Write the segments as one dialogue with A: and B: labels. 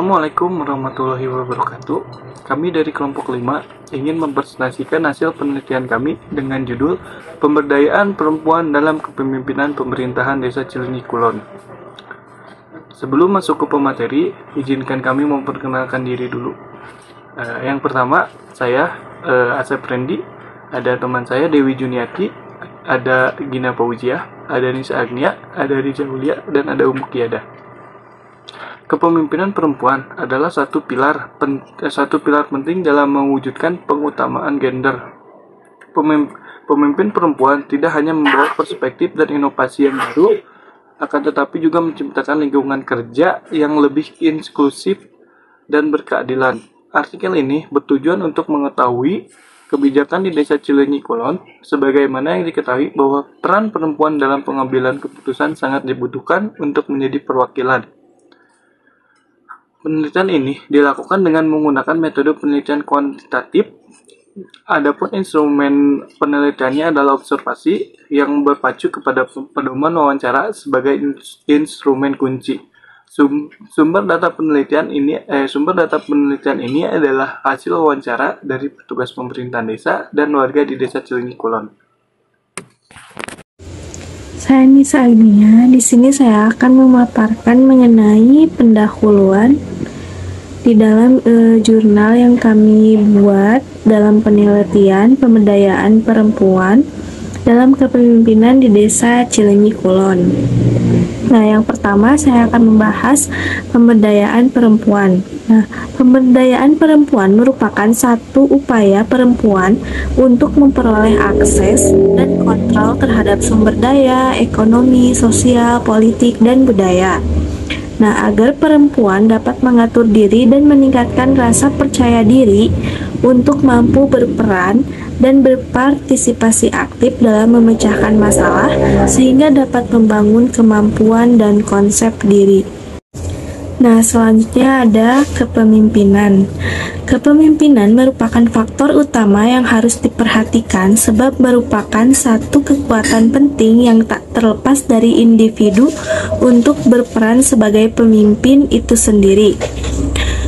A: Assalamualaikum warahmatullahi wabarakatuh. Kami dari kelompok 5 ingin mempresentasikan hasil penelitian kami dengan judul Pemberdayaan Perempuan dalam Kepemimpinan Pemerintahan Desa Cileunyi Kulon. Sebelum masuk ke pemateri, izinkan kami memperkenalkan diri dulu. Yang pertama, saya Asep Rendi, ada teman saya Dewi Juniati, ada Gina Pauziah, ada Nisa Agnia, ada Riza Hulia, dan ada Umu Kiada. Kepemimpinan perempuan adalah satu pilar penting dalam mewujudkan pengutamaan gender. Pemimpin perempuan tidak hanya membawa perspektif dan inovasi yang baru, akan tetapi juga menciptakan lingkungan kerja yang lebih inklusif dan berkeadilan. Artikel ini bertujuan untuk mengetahui kebijakan di Desa Cileunyi Kulon, sebagaimana yang diketahui bahwa peran perempuan dalam pengambilan keputusan sangat dibutuhkan untuk menjadi perwakilan. Penelitian ini dilakukan dengan menggunakan metode penelitian kuantitatif. Adapun instrumen penelitiannya adalah observasi yang berpacu kepada pedoman wawancara sebagai instrumen kunci. Sumber data penelitian ini adalah hasil wawancara dari petugas pemerintahan desa dan warga di Desa Cileunyi Kulon.
B: Saya Nisa Agnia. Di sini saya akan memaparkan mengenai pendahuluan di dalam jurnal yang kami buat dalam penelitian pemberdayaan perempuan dalam kepemimpinan di Desa Cileunyi Kulon. Nah, yang pertama saya akan membahas pemberdayaan perempuan. Nah, pemberdayaan perempuan merupakan satu upaya perempuan untuk memperoleh akses dan kontrol terhadap sumber daya, ekonomi, sosial, politik, dan budaya. Nah, agar perempuan dapat mengatur diri dan meningkatkan rasa percaya diri untuk mampu berperan dan berpartisipasi aktif dalam memecahkan masalah sehingga dapat membangun kemampuan dan konsep diri. Nah, selanjutnya ada kepemimpinan. Kepemimpinan merupakan faktor utama yang harus diperhatikan sebab merupakan satu kekuatan penting yang tak terlepas dari individu untuk berperan sebagai pemimpin itu sendiri.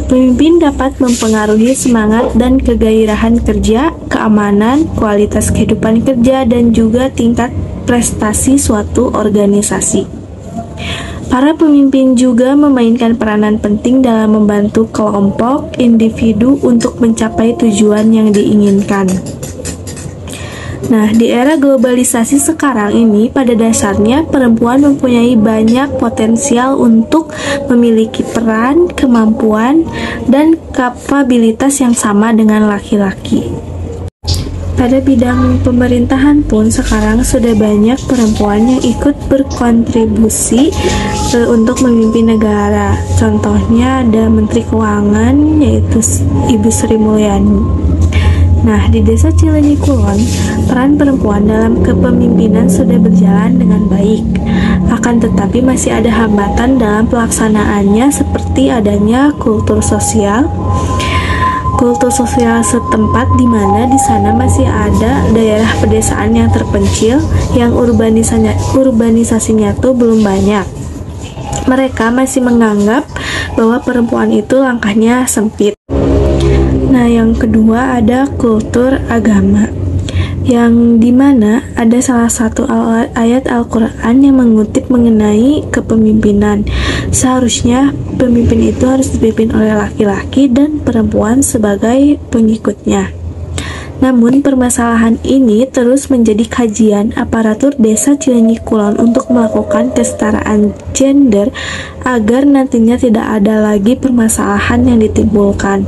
B: Pemimpin dapat mempengaruhi semangat dan kegairahan kerja, keamanan, kualitas kehidupan kerja, dan juga tingkat prestasi suatu organisasi. Para pemimpin juga memainkan peranan penting dalam membantu kelompok individu untuk mencapai tujuan yang diinginkan. Nah, di era globalisasi sekarang ini, pada dasarnya perempuan mempunyai banyak potensial untuk memiliki peran, kemampuan, dan kapabilitas yang sama dengan laki-laki. Pada bidang pemerintahan pun sekarang sudah banyak perempuan yang ikut berkontribusi untuk memimpin negara. Contohnya ada Menteri Keuangan yaitu Ibu Sri Mulyani. Nah, di Desa Cileunyi Kulon, peran perempuan dalam kepemimpinan sudah berjalan dengan baik. Akan tetapi masih ada hambatan dalam pelaksanaannya seperti adanya kultur sosial setempat di mana di sana masih ada daerah pedesaan yang terpencil yang urbanisasinya tuh belum banyak. Mereka masih menganggap bahwa perempuan itu langkahnya sempit. Nah, yang kedua ada kultur agama, yang dimana ada salah satu ayat Al-Quran yang mengutip mengenai kepemimpinan. Seharusnya pemimpin itu harus dipimpin oleh laki-laki dan perempuan sebagai pengikutnya. Namun permasalahan ini terus menjadi kajian aparatur Desa Cileunyi Kulon untuk melakukan kesetaraan gender agar nantinya tidak ada lagi permasalahan yang ditimbulkan.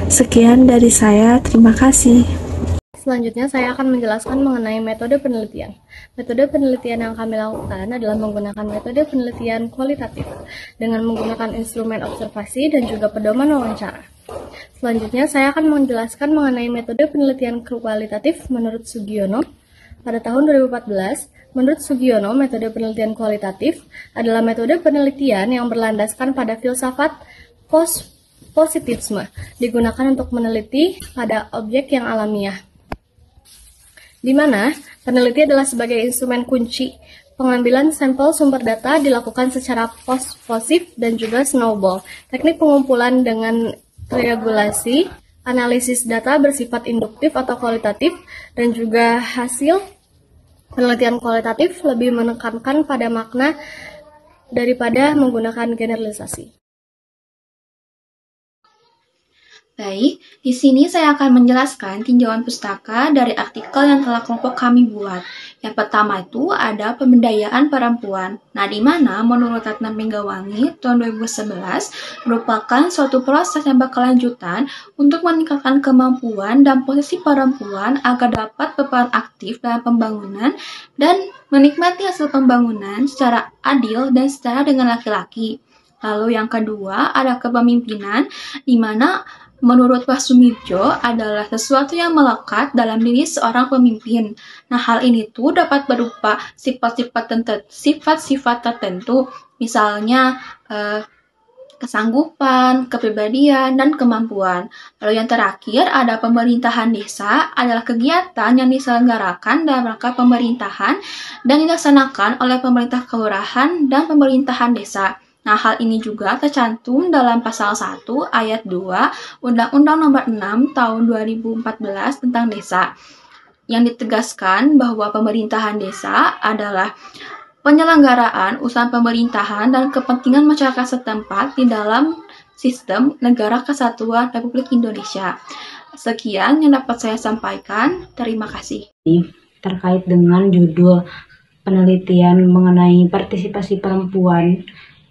B: Sekian dari saya, terima kasih.
C: Selanjutnya saya akan menjelaskan mengenai metode penelitian. Metode penelitian yang kami lakukan adalah menggunakan metode penelitian kualitatif dengan menggunakan instrumen observasi dan juga pedoman wawancara. Selanjutnya saya akan menjelaskan mengenai metode penelitian kualitatif menurut Sugiono. Pada tahun 2014, menurut Sugiono, metode penelitian kualitatif adalah metode penelitian yang berlandaskan pada filsafat positifisme, digunakan untuk meneliti pada objek yang alamiah, di mana peneliti adalah sebagai instrumen kunci Pengambilan sampel sumber data dilakukan secara post-posif dan juga snowball. Teknik pengumpulan dengan triangulasi, analisis data bersifat induktif atau kualitatif, dan juga hasil penelitian kualitatif lebih menekankan pada makna daripada menggunakan generalisasi.
D: Baik, di sini saya akan menjelaskan tinjauan pustaka dari artikel yang telah kelompok kami buat. Yang pertama itu ada pemberdayaan perempuan. Nah, di mana menurut Ratna Megawangi tahun 2011 merupakan suatu proses yang berkelanjutan untuk meningkatkan kemampuan dan posisi perempuan agar dapat berperan aktif dalam pembangunan dan menikmati hasil pembangunan secara adil dan setara dengan laki-laki. Lalu yang kedua ada kepemimpinan, di mana menurut Pak Sumirjo adalah sesuatu yang melekat dalam diri seorang pemimpin. Nah, hal ini tuh dapat berupa sifat-sifat tertentu, misalnya kesanggupan, kepribadian, dan kemampuan. Lalu yang terakhir ada pemerintahan desa, adalah kegiatan yang diselenggarakan dalam rangka pemerintahan dan dilaksanakan oleh pemerintah kelurahan dan pemerintahan desa. Nah, hal ini juga tercantum dalam pasal 1 ayat 2 Undang-Undang Nomor 6 Tahun 2014 tentang Desa, yang ditegaskan bahwa pemerintahan desa adalah penyelenggaraan usaha pemerintahan dan kepentingan masyarakat setempat di dalam sistem Negara Kesatuan Republik Indonesia. Sekian yang dapat saya sampaikan. Terima kasih.
E: Terkait dengan judul penelitian mengenai partisipasi perempuan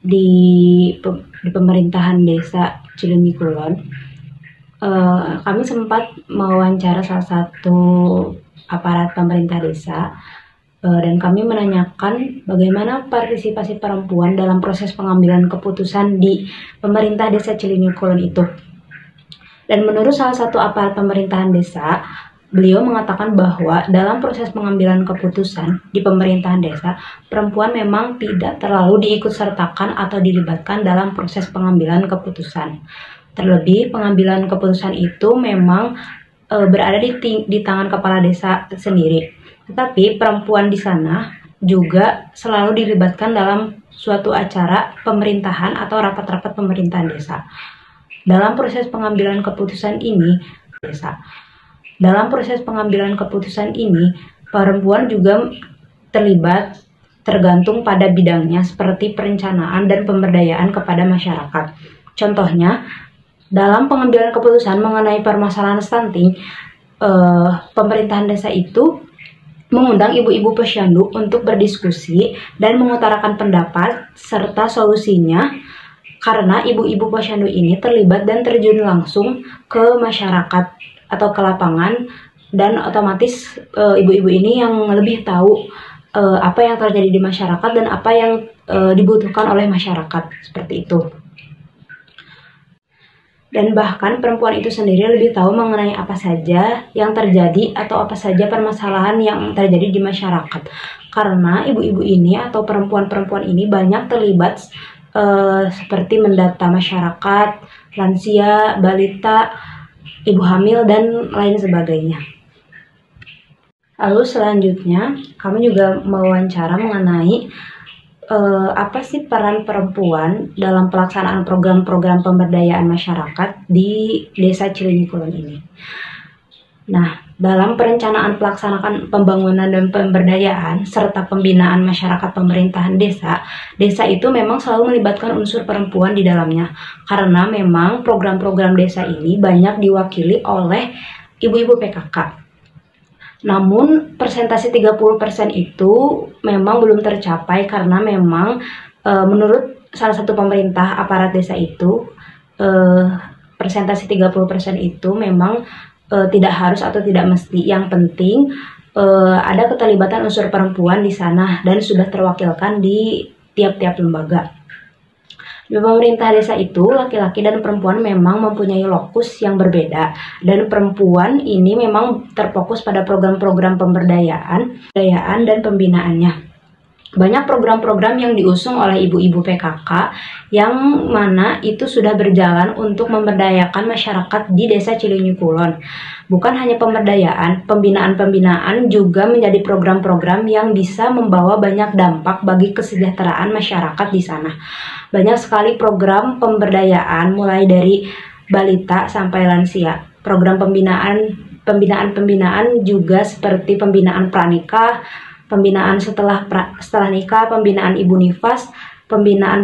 E: di pemerintahan desa Cileunyi Kulon, kami sempat mewawancara salah satu aparat pemerintah desa, dan kami menanyakan bagaimana partisipasi perempuan dalam proses pengambilan keputusan di pemerintah desa Cileunyi Kulon itu. Dan menurut salah satu aparat pemerintahan desa, beliau mengatakan bahwa dalam proses pengambilan keputusan di pemerintahan desa, perempuan memang tidak terlalu diikutsertakan atau dilibatkan dalam proses pengambilan keputusan. Terlebih, pengambilan keputusan itu memang berada di tangan kepala desa sendiri. Tetapi perempuan di sana juga selalu dilibatkan dalam suatu acara pemerintahan atau rapat-rapat pemerintahan desa. Dalam proses pengambilan keputusan ini, perempuan juga terlibat tergantung pada bidangnya seperti perencanaan dan pemberdayaan kepada masyarakat. Contohnya, dalam pengambilan keputusan mengenai permasalahan stunting, pemerintahan desa itu mengundang ibu-ibu posyandu untuk berdiskusi dan mengutarakan pendapat serta solusinya, karena ibu-ibu posyandu ini terlibat dan terjun langsung ke masyarakat atau ke lapangan, dan otomatis ibu-ibu ini yang lebih tahu apa yang terjadi di masyarakat dan apa yang dibutuhkan oleh masyarakat, seperti itu. Dan bahkan perempuan itu sendiri lebih tahu mengenai apa saja yang terjadi atau apa saja permasalahan yang terjadi di masyarakat, karena ibu-ibu ini atau perempuan-perempuan ini banyak terlibat seperti mendata masyarakat, lansia, balita, ibu hamil, dan lain sebagainya. Lalu selanjutnya, kami juga mewawancara mengenai apa sih peran perempuan dalam pelaksanaan program-program pemberdayaan masyarakat di Desa Cileunyi Kulon ini. Nah, dalam perencanaan pelaksanaan pembangunan dan pemberdayaan serta pembinaan masyarakat pemerintahan desa, desa itu memang selalu melibatkan unsur perempuan di dalamnya, karena memang program-program desa ini banyak diwakili oleh ibu-ibu PKK. Namun persentase 30% itu memang belum tercapai, karena memang menurut salah satu pemerintah aparat desa itu, persentase 30% itu memang tidak harus atau tidak mesti. Yang penting ada keterlibatan unsur perempuan di sana dan sudah terwakilkan di tiap-tiap lembaga. Di pemerintah desa itu, laki-laki dan perempuan memang mempunyai lokus yang berbeda, dan perempuan ini memang terfokus pada program-program pemberdayaan dan pembinaannya. Banyak program-program yang diusung oleh ibu-ibu PKK yang mana itu sudah berjalan untuk memberdayakan masyarakat di Desa Cileunyi Kulon. Bukan hanya pemberdayaan, pembinaan-pembinaan juga menjadi program-program yang bisa membawa banyak dampak bagi kesejahteraan masyarakat di sana. Banyak sekali program pemberdayaan mulai dari balita sampai lansia. Program pembinaan juga seperti pembinaan pranikah, pembinaan setelah nikah, pembinaan ibu nifas, pembinaan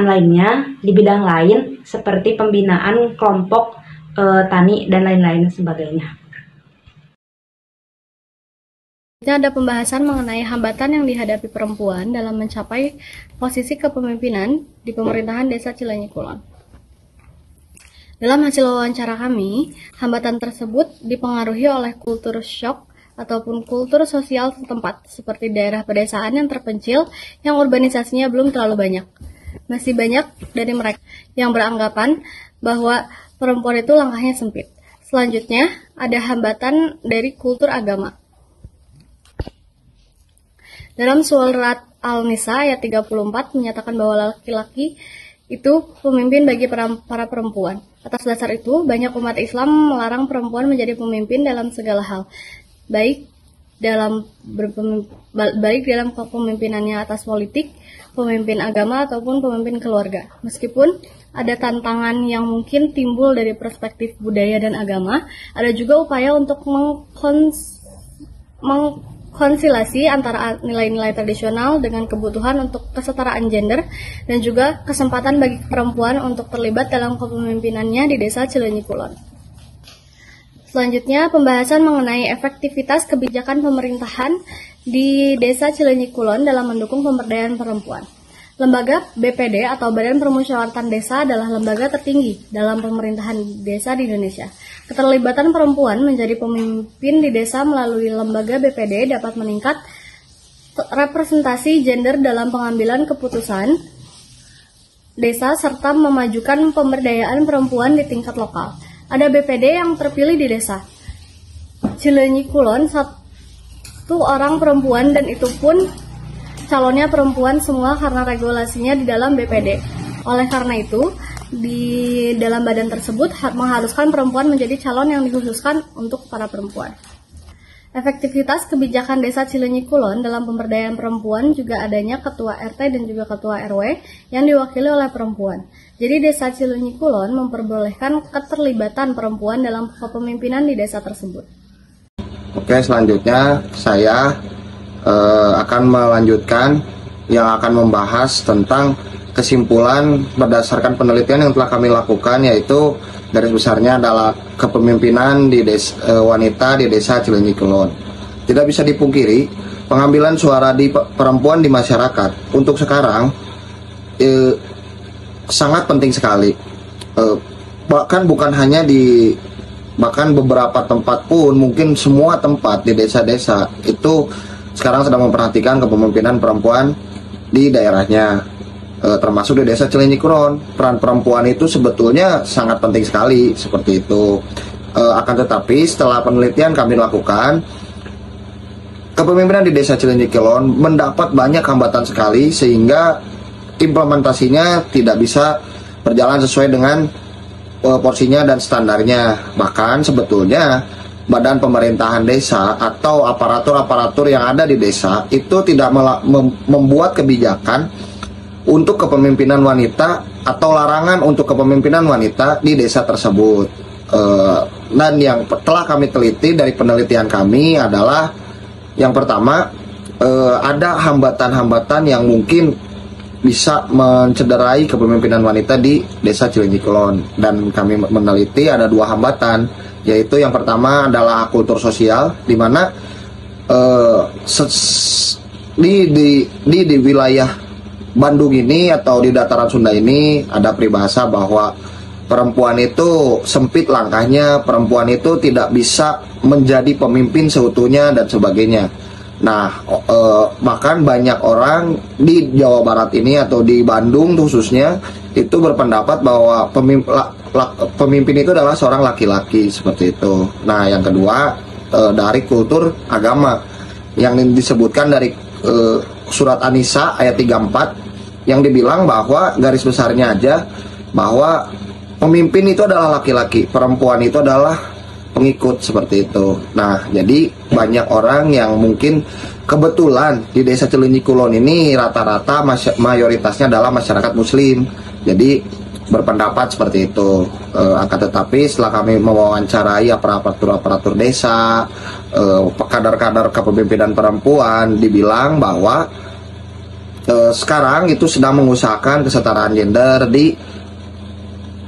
E: lainnya di bidang lain seperti pembinaan kelompok tani dan lain-lain sebagainya.
C: Ada pembahasan mengenai hambatan yang dihadapi perempuan dalam mencapai posisi kepemimpinan di pemerintahan Desa Cileunyi Kulon. Dalam hasil wawancara kami, hambatan tersebut dipengaruhi oleh kultur shock ataupun kultur sosial setempat, seperti daerah pedesaan yang terpencil yang urbanisasinya belum terlalu banyak. Masih banyak dari mereka yang beranggapan bahwa perempuan itu langkahnya sempit. Selanjutnya, ada hambatan dari kultur agama. Dalam Surat Al-Nisa ayat 34 menyatakan bahwa laki-laki itu pemimpin bagi para perempuan. Atas dasar itu, banyak umat Islam melarang perempuan menjadi pemimpin dalam segala hal, baik dalam kepemimpinannya atas politik, pemimpin agama, ataupun pemimpin keluarga. Meskipun ada tantangan yang mungkin timbul dari perspektif budaya dan agama, ada juga upaya untuk mengkonsilasi antara nilai-nilai tradisional dengan kebutuhan untuk kesetaraan gender dan juga kesempatan bagi perempuan untuk terlibat dalam kepemimpinannya di Desa Cileunyi Kulon. Selanjutnya, pembahasan mengenai efektivitas kebijakan pemerintahan di Desa Cileunyi Kulon dalam mendukung pemberdayaan perempuan. Lembaga BPD atau Badan Permusyawaratan Desa adalah lembaga tertinggi dalam pemerintahan desa di Indonesia. Keterlibatan perempuan menjadi pemimpin di desa melalui lembaga BPD dapat meningkat representasi gender dalam pengambilan keputusan desa serta memajukan pemberdayaan perempuan di tingkat lokal. Ada BPD yang terpilih di Desa Cileunyi Kulon, 1 orang perempuan, dan itu pun calonnya perempuan semua karena regulasinya di dalam BPD. Oleh karena itu, di dalam badan tersebut mengharuskan perempuan menjadi calon yang dikhususkan untuk para perempuan. Efektivitas kebijakan Desa Cileunyi Kulon dalam pemberdayaan perempuan juga adanya ketua RT dan juga ketua RW yang diwakili oleh perempuan. Jadi Desa Cileunyi Kulon memperbolehkan keterlibatan perempuan dalam kepemimpinan di desa tersebut.
F: Oke, selanjutnya saya akan melanjutkan yang akan membahas tentang kesimpulan berdasarkan penelitian yang telah kami lakukan, yaitu garis besarnya adalah kepemimpinan di wanita di Desa Cileunyi Kulon. Tidak bisa dipungkiri, pengambilan suara di perempuan di masyarakat untuk sekarang sangat penting sekali. Bahkan bukan hanya bahkan beberapa tempat pun, mungkin semua tempat di desa-desa itu sekarang sedang memperhatikan kepemimpinan perempuan di daerahnya. Termasuk di Desa Cileunyi Kulon, peran perempuan itu sebetulnya sangat penting sekali seperti itu. Akan tetapi setelah penelitian kami lakukan, kepemimpinan di Desa Cileunyi Kulon mendapat banyak hambatan sekali sehingga implementasinya tidak bisa berjalan sesuai dengan porsinya dan standarnya. Bahkan sebetulnya badan pemerintahan desa atau aparatur-aparatur yang ada di desa itu tidak membuat kebijakan untuk kepemimpinan wanita atau larangan untuk kepemimpinan wanita di desa tersebut. Dan yang telah kami teliti dari penelitian kami adalah yang pertama, ada hambatan-hambatan yang mungkin bisa mencederai kepemimpinan wanita di Desa Cileunyi Kulon. Dan kami meneliti ada 2 hambatan, yaitu yang pertama adalah kultur sosial, di mana di wilayah Bandung ini atau di dataran Sunda ini ada peribahasa bahwa perempuan itu sempit langkahnya, perempuan itu tidak bisa menjadi pemimpin seutuhnya dan sebagainya. Nah, bahkan banyak orang di Jawa Barat ini atau di Bandung khususnya itu berpendapat bahwa pemimpin itu adalah seorang laki-laki seperti itu. Nah, yang kedua dari kultur agama yang disebutkan dari surat An-Nisa ayat 34 yang dibilang bahwa garis besarnya aja bahwa pemimpin itu adalah laki-laki, perempuan itu adalah pengikut, seperti itu. Nah, jadi banyak orang yang mungkin kebetulan di Desa Cileunyi Kulon ini rata-rata mayoritasnya adalah masyarakat muslim. Jadi berpendapat seperti itu. Akan tetapi setelah kami mewawancarai aparatur desa, kadar-kadar kepemimpinan perempuan, dibilang bahwa sekarang itu sedang mengusahakan kesetaraan gender di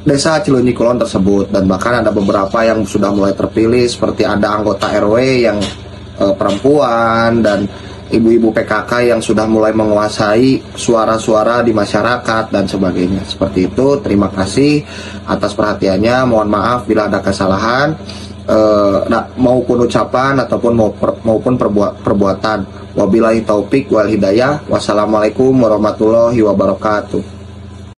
F: Desa Cileunyi Kulon tersebut, dan bahkan ada beberapa yang sudah mulai terpilih, seperti ada anggota RW yang perempuan dan ibu-ibu PKK yang sudah mulai menguasai suara-suara di masyarakat dan sebagainya. Seperti itu. Terima kasih atas perhatiannya. Mohon maaf bila ada kesalahan maupun ucapan ataupun maupun perbuatan. Wabillahi taufik wal hidayah. Wassalamualaikum warahmatullahi wabarakatuh.